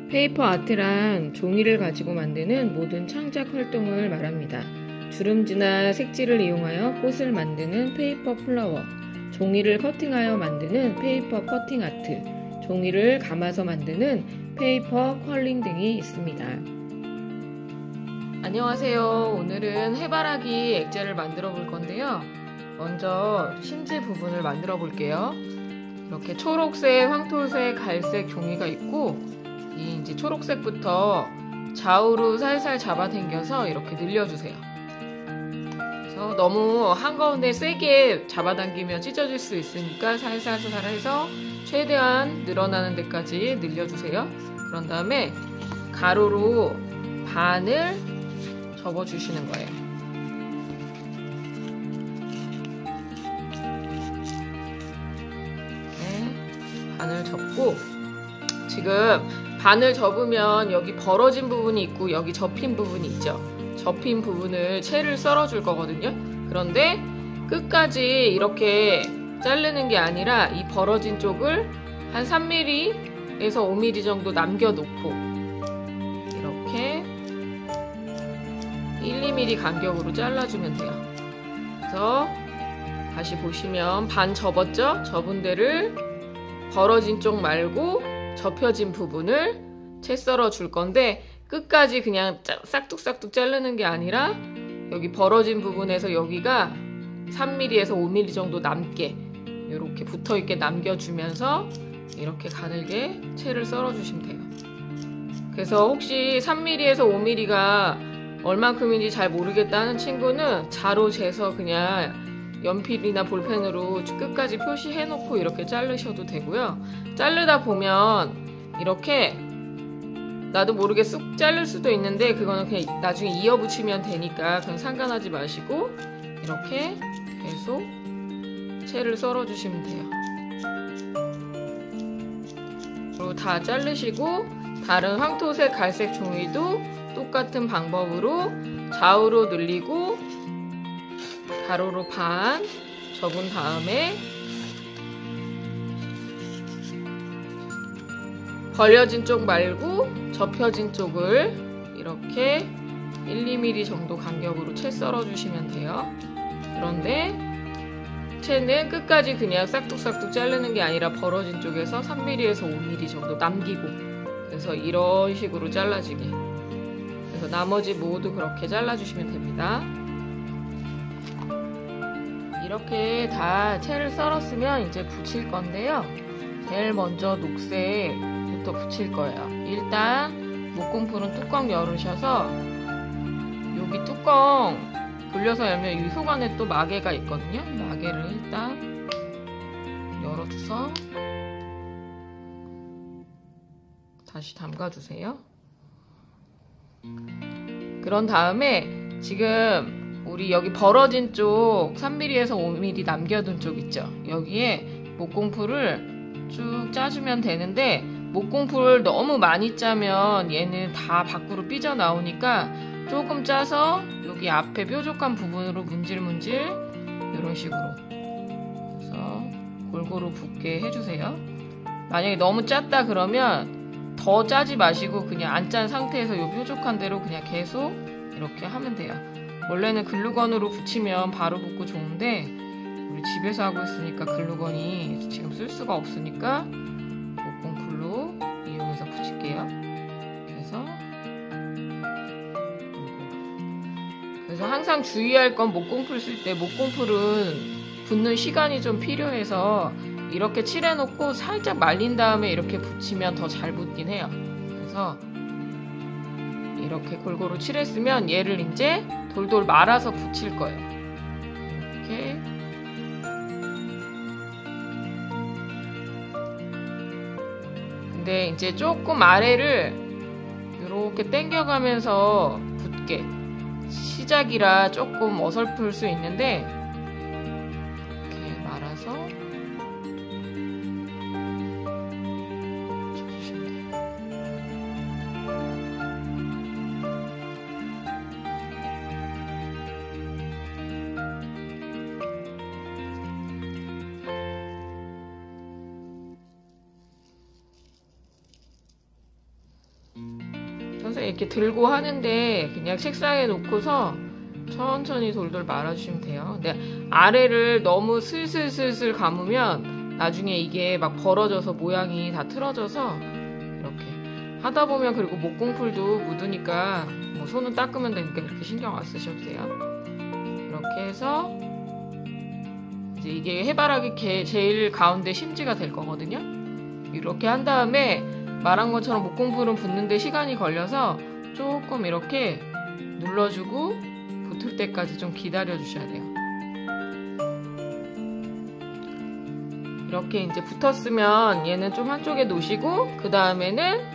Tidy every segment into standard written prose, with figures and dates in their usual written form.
페이퍼 아트란 종이를 가지고 만드는 모든 창작 활동을 말합니다. 주름지나 색지를 이용하여 꽃을 만드는 페이퍼 플라워, 종이를 커팅하여 만드는 페이퍼 커팅 아트, 종이를 감아서 만드는 페이퍼 컬링 등이 있습니다. 안녕하세요. 오늘은 해바라기 액자를 만들어 볼 건데요. 먼저 심지 부분을 만들어 볼게요. 이렇게 초록색, 황토색, 갈색 종이가 있고 이제 초록색부터 좌우로 살살 잡아당겨서 이렇게 늘려주세요. 그래서 너무 한가운데 세게 잡아당기면 찢어질 수 있으니까 살살살살 해서 최대한 늘어나는 데까지 늘려주세요. 그런 다음에 가로로 반을 접어주시는 거예요. 네, 반을 접고 지금 반을 접으면 여기 벌어진 부분이 있고 여기 접힌 부분이 있죠. 접힌 부분을 채를 썰어 줄 거거든요. 그런데 끝까지 이렇게 자르는 게 아니라 이 벌어진 쪽을 한 3mm에서 5mm 정도 남겨놓고 이렇게 1~2mm 간격으로 잘라주면 돼요. 그래서 다시 보시면 반 접었죠? 접은 데를 벌어진 쪽 말고 접혀진 부분을 채 썰어 줄 건데 끝까지 그냥 싹둑싹둑 자르는 게 아니라 여기 벌어진 부분에서 여기가 3mm에서 5mm 정도 남게 이렇게 붙어있게 남겨주면서 이렇게 가늘게 채를 썰어 주시면 돼요. 그래서 혹시 3mm에서 5mm가 얼만큼인지 잘 모르겠다는 친구는 자로 재서 그냥 연필이나 볼펜으로 끝까지 표시해 놓고 이렇게 자르셔도 되고요. 자르다 보면 이렇게 나도 모르게 쑥 자를 수도 있는데 그거는 그냥 나중에 이어붙이면 되니까 그건 상관하지 마시고 이렇게 계속 채를 썰어 주시면 돼요. 그리고 다 자르시고 다른 황토색, 갈색 종이도 똑같은 방법으로 좌우로 늘리고 가로로 반 접은 다음에 벌려진 쪽 말고 접혀진 쪽을 이렇게 1~2mm 정도 간격으로 채 썰어 주시면 돼요. 그런데 채는 끝까지 그냥 싹둑싹둑 자르는 게 아니라 벌어진 쪽에서 3mm에서 5mm 정도 남기고 그래서 이런 식으로 잘라지게 그래서 나머지 모두 그렇게 잘라주시면 됩니다. 이렇게 다 채를 썰었으면 이제 붙일 건데요. 제일 먼저 녹색부터 붙일 거예요. 일단 목공풀은 뚜껑 열으셔서 여기 뚜껑 돌려서 열면 이 속 안에 또 마개가 있거든요. 마개를 일단 열어줘서 다시 담가주세요. 그런 다음에 지금 우리 여기 벌어진 쪽 3mm에서 5mm 남겨둔 쪽 있죠. 여기에 목공풀을 쭉 짜주면 되는데 목공풀을 너무 많이 짜면 얘는 다 밖으로 삐져나오니까 조금 짜서 여기 앞에 뾰족한 부분으로 문질문질 이런 식으로 그래서 골고루 붓게 해주세요. 만약에 너무 짰다 그러면 더 짜지 마시고 그냥 안 짠 상태에서 이 뾰족한 대로 그냥 계속 이렇게 하면 돼요. 원래는 글루건으로 붙이면 바로 붙고 좋은데 우리 집에서 하고 있으니까 글루건이 지금 쓸 수가 없으니까 목공풀로 이용해서 붙일게요. 그래서 항상 주의할 건 목공풀 쓸 때 목공풀은 붙는 시간이 좀 필요해서 이렇게 칠해놓고 살짝 말린 다음에 이렇게 붙이면 더 잘 붙긴 해요. 그래서 이렇게 골고루 칠했으면 얘를 이제 돌돌 말아서 붙일 거예요. 이렇게 근데 이제 조금 아래를 이렇게 당겨가면서 붙게 시작이라 조금 어설플 수 있는데 이렇게 말아서 쳐주시면 돼요. 이렇게 들고 하는데 그냥 책상에 놓고서 천천히 돌돌 말아주시면 돼요. 근데 아래를 너무 슬슬슬슬 감으면 나중에 이게 막 벌어져서 모양이 다 틀어져서 이렇게 하다 보면, 그리고 목공풀도 묻으니까 뭐 손은 닦으면 되니까 그렇게 신경 안 쓰셔도 돼요. 이렇게 해서 이제 이게 해바라기 제일 가운데 심지가 될 거거든요. 이렇게 한 다음에 말한 것처럼 목공풀은 붙는데 시간이 걸려서 조금 이렇게 눌러주고 붙을 때까지 좀 기다려 주셔야 돼요. 이렇게 이제 붙었으면 얘는 좀 한쪽에 놓으시고, 그 다음에는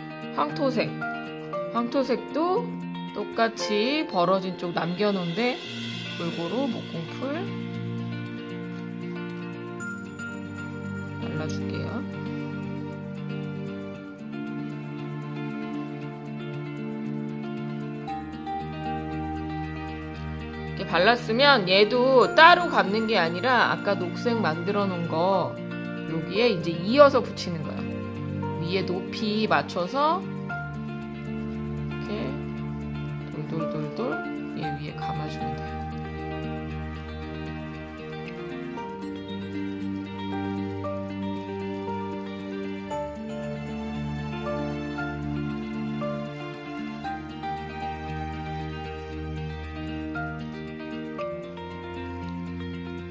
황토색도 똑같이 벌어진 쪽 남겨놓은데 골고루 목공풀 발라줄게요. 이렇게 발랐으면 얘도 따로 감는 게 아니라 아까 녹색 만들어 놓은 거 여기에 이제 이어서 붙이는 거예요. 위에 높이 맞춰서 이렇게 돌돌돌돌 얘 위에 감아주면 돼요.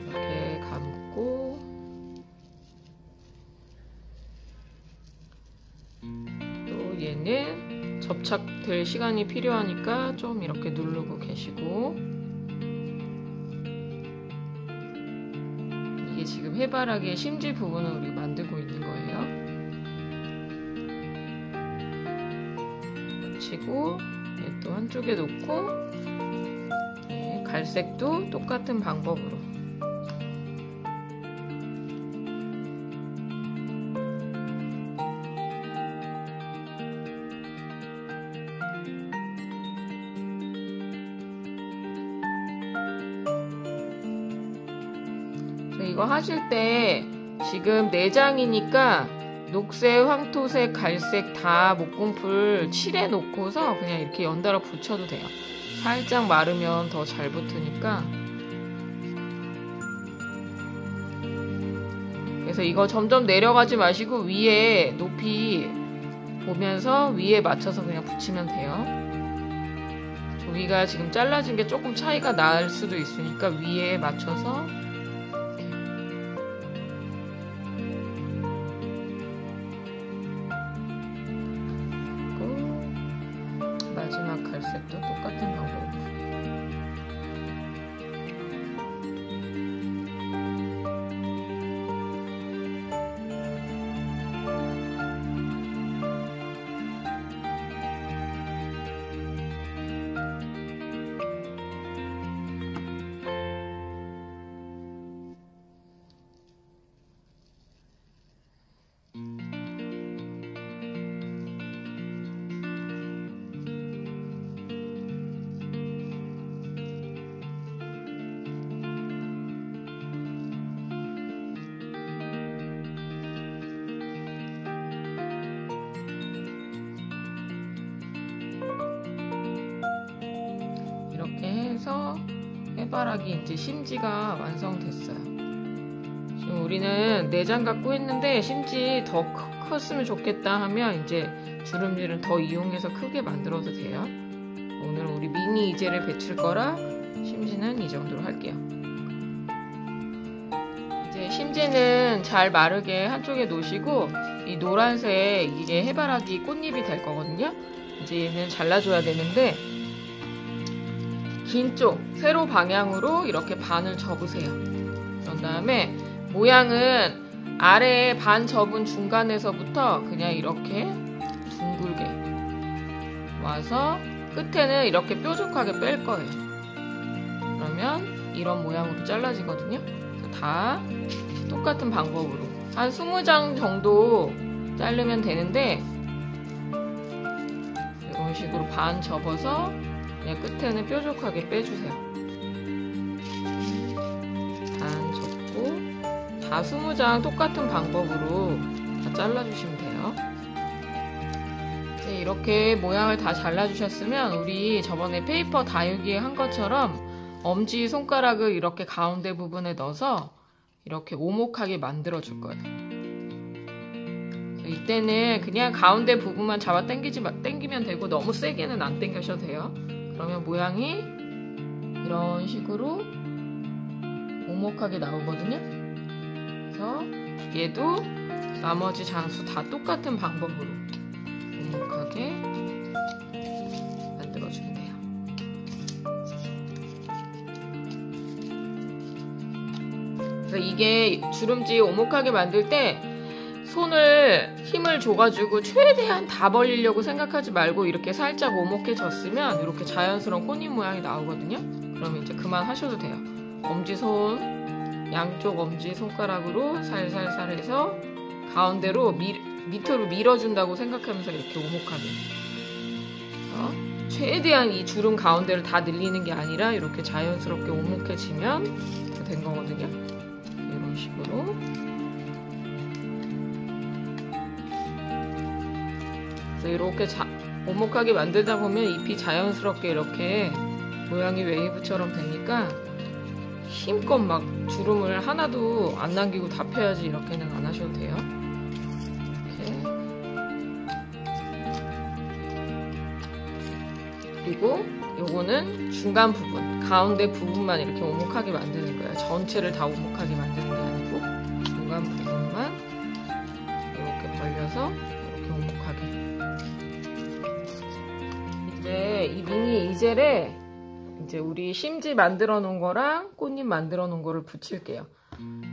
이렇게 감고 또 얘는 접착될 시간이 필요하니까 좀 이렇게 누르고 계시고, 이게 지금 해바라기의 심지 부분을 우리 만들고 있는 거예요. 붙이고 얘 또 한쪽에 놓고, 갈색도 똑같은 방법으로 이거 하실 때 지금 4장이니까 녹색, 황토색, 갈색 다 목공풀 칠해 놓고서 그냥 이렇게 연달아 붙여도 돼요. 살짝 마르면 더 잘 붙으니까. 그래서 이거 점점 내려가지 마시고 위에 높이 보면서 위에 맞춰서 그냥 붙이면 돼요. 조기가 지금 잘라진 게 조금 차이가 날 수도 있으니까 위에 맞춰서 마지막 갈색도 똑같은 방법으로. 이렇게 해서 해바라기 이제 심지가 완성됐어요. 지금 우리는 4장 갖고 했는데 심지 더 컸으면 좋겠다 하면 이제 주름질은 더 이용해서 크게 만들어도 돼요. 오늘은 우리 미니 이젤을 배칠 거라 심지는 이 정도로 할게요. 이제 심지는 잘 마르게 한쪽에 놓으시고, 이 노란색 이게 해바라기 꽃잎이 될 거거든요. 이제 얘는 잘라줘야 되는데 긴 쪽, 세로 방향으로 이렇게 반을 접으세요. 그런 다음에 모양은 아래에 반 접은 중간에서부터 그냥 이렇게 둥글게 와서 끝에는 이렇게 뾰족하게 뺄 거예요. 그러면 이런 모양으로 잘라지거든요. 다 똑같은 방법으로 한 20장 정도 자르면 되는데, 이런 식으로 반 접어서 그냥 끝에는 뾰족하게 빼주세요. 반 접고 다 20장 똑같은 방법으로 다 잘라주시면 돼요. 이렇게 모양을 다 잘라주셨으면 우리 저번에 페이퍼 다육이에 한 것처럼 엄지 손가락을 이렇게 가운데 부분에 넣어서 이렇게 오목하게 만들어 줄 거예요. 이때는 그냥 가운데 부분만 잡아 당기면 되고 너무 세게는 안 당겨셔도 돼요. 그러면 모양이 이런 식으로 오목하게 나오거든요. 그래서 얘도 나머지 장수 다 똑같은 방법으로 오목하게 만들어주면 돼요. 그래서 이게 주름지 오목하게 만들 때 손을 힘을 줘가지고 최대한 다 벌리려고 생각하지 말고 이렇게 살짝 오목해졌으면 이렇게 자연스러운 꽃잎 모양이 나오거든요. 그러면 이제 그만 하셔도 돼요. 엄지손, 양쪽 엄지 손가락으로 살살살 해서 가운데로 밑으로 밀어준다고 생각하면서 이렇게 오목하게. 최대한 이 주름 가운데를 다 늘리는 게 아니라 이렇게 자연스럽게 오목해지면 된 거거든요. 이런 식으로. 이렇게 오목하게 만들다 보면 잎이 자연스럽게 이렇게 모양이 웨이브처럼 되니까 힘껏 막 주름을 하나도 안 남기고 다 펴야지 이렇게는 안 하셔도 돼요. 이렇게. 그리고 요거는 중간 부분, 가운데 부분만 이렇게 오목하게 만드는 거예요. 전체를 다 오목하게 만드는 게 아니고 중간 부분만 이렇게 벌려서 이렇게 오목하게. 이제 이 미니 이젤에 이제 우리 심지 만들어 놓은 거랑 꽃잎 만들어 놓은 거를 붙일게요.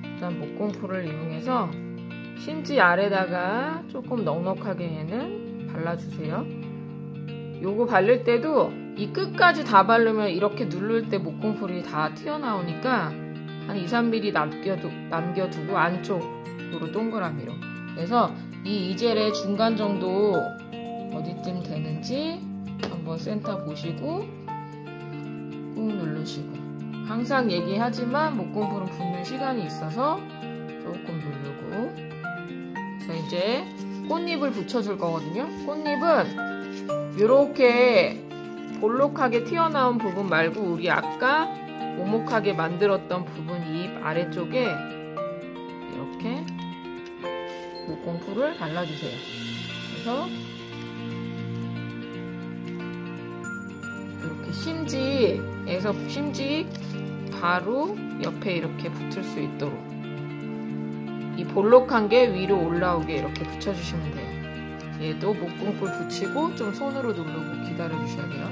일단 목공풀을 이용해서 심지 아래다가 조금 넉넉하게 얘는 발라주세요. 요거 바를 때도 이 끝까지 다 바르면 이렇게 누를 때 목공풀이 다 튀어나오니까 한 2-3mm 남겨두고 안쪽으로 동그라미로. 그래서 이 이젤의 중간 정도 어디쯤 되는지 한번 센터 보시고 꾹 누르시고. 항상 얘기하지만 목공풀은 붓는 시간이 있어서 조금 누르고. 그래서 이제 꽃잎을 붙여줄 거거든요. 꽃잎은 이렇게 볼록하게 튀어나온 부분 말고 우리 아까 오목하게 만들었던 부분 잎 아래쪽에 이렇게 목공풀을 발라주세요. 그래서 이렇게 심지에서 심지 바로 옆에 이렇게 붙을 수 있도록 이 볼록한 게 위로 올라오게 이렇게 붙여주시면 돼요. 얘도 목공풀 붙이고 좀 손으로 누르고 기다려주셔야 돼요.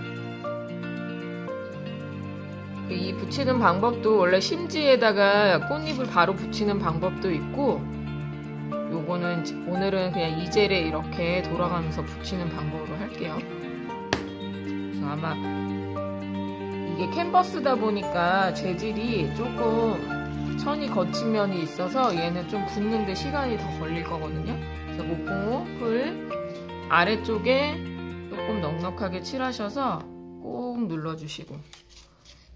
이 붙이는 방법도 원래 심지에다가 꽃잎을 바로 붙이는 방법도 있고, 요거는 오늘은 그냥 이젤에 이렇게 돌아가면서 붙이는 방법으로 할게요. 그래서 아마 이게 캔버스다 보니까 재질이 조금 천이 거친 면이 있어서 얘는 좀 붙는데 시간이 더 걸릴 거거든요. 그래서 목공풀 아래쪽에 조금 넉넉하게 칠하셔서 꼭 눌러주시고,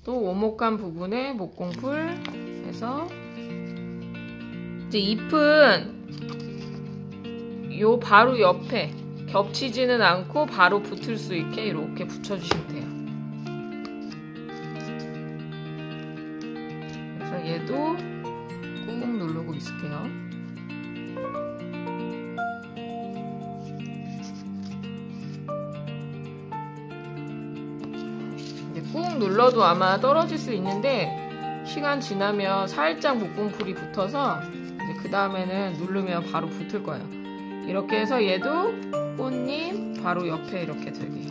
또 오목한 부분에 목공풀 해서 이제 잎은 요 바로 옆에 겹치지는 않고 바로 붙을 수 있게 이렇게 붙여주시면 돼요. 그래서 얘도 꾹 누르고 있을게요. 꾹 눌러도 아마 떨어질 수 있는데 시간 지나면 살짝 목공풀이 붙어서 그 다음에는 누르면 바로 붙을 거예요. 이렇게 해서 얘도 꽃잎 바로 옆에 이렇게 들게.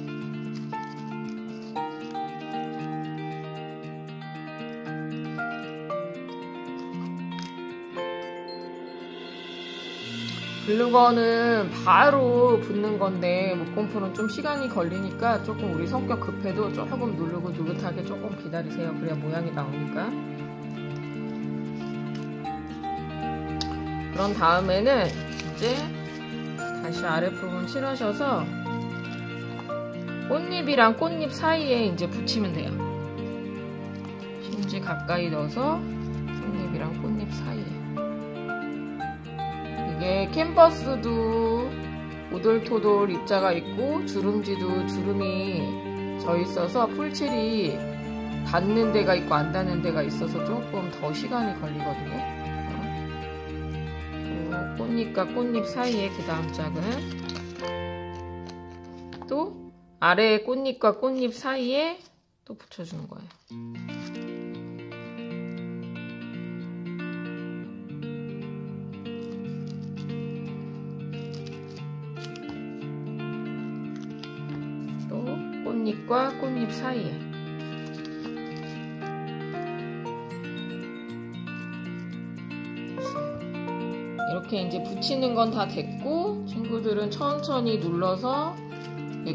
글루건은 바로 붙는 건데 목공풀은 좀 시간이 걸리니까 조금 우리 성격 급해도 조금 누르고 느긋하게 조금 기다리세요. 그래야 모양이 나오니까. 그런 다음에는 이제 다시 아랫부분 칠하셔서 꽃잎이랑 꽃잎 사이에 이제 붙이면 돼요. 심지 가까이 넣어서 꽃잎이랑 꽃잎 사이에. 이게 캔버스도 오돌토돌 입자가 있고 주름지도 주름이 져 있어서 풀칠이 닿는 데가 있고 안 닿는 데가 있어서 조금 더 시간이 걸리거든요. 꽃잎과 꽃잎 사이에 그 다음 짝은 또 아래 꽃잎과 꽃잎 사이에 또 붙여주는 거예요. 또 꽃잎과 꽃잎 사이에 이렇게 이제 붙이는 건 다 됐고, 친구들은 천천히 눌러서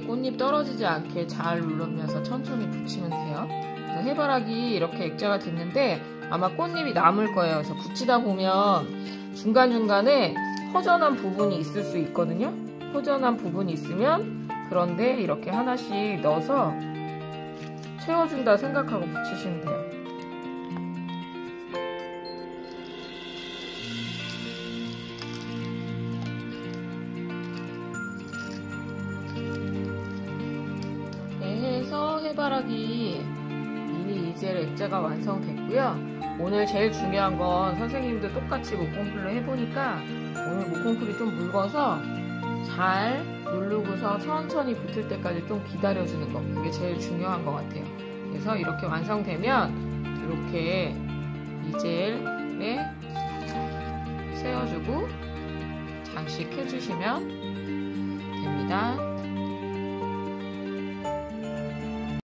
꽃잎 떨어지지 않게 잘 눌러면서 천천히 붙이면 돼요. 그래서 해바라기 이렇게 액자가 됐는데 아마 꽃잎이 남을 거예요. 그래서 붙이다 보면 중간중간에 허전한 부분이 있을 수 있거든요. 허전한 부분이 있으면 그런데 이렇게 하나씩 넣어서 채워준다 생각하고 붙이시면 돼요. 해서 해바라기 미니 이젤 액자가 완성됐고요. 오늘 제일 중요한 건 선생님도 똑같이 목공풀로 해보니까 오늘 목공풀이 좀 묽어서 잘 누르고서 천천히 붙을 때까지 좀 기다려주는 거, 그게 제일 중요한 것 같아요. 그래서 이렇게 완성되면 이렇게 이젤에 세워주고 장식해주시면 됩니다.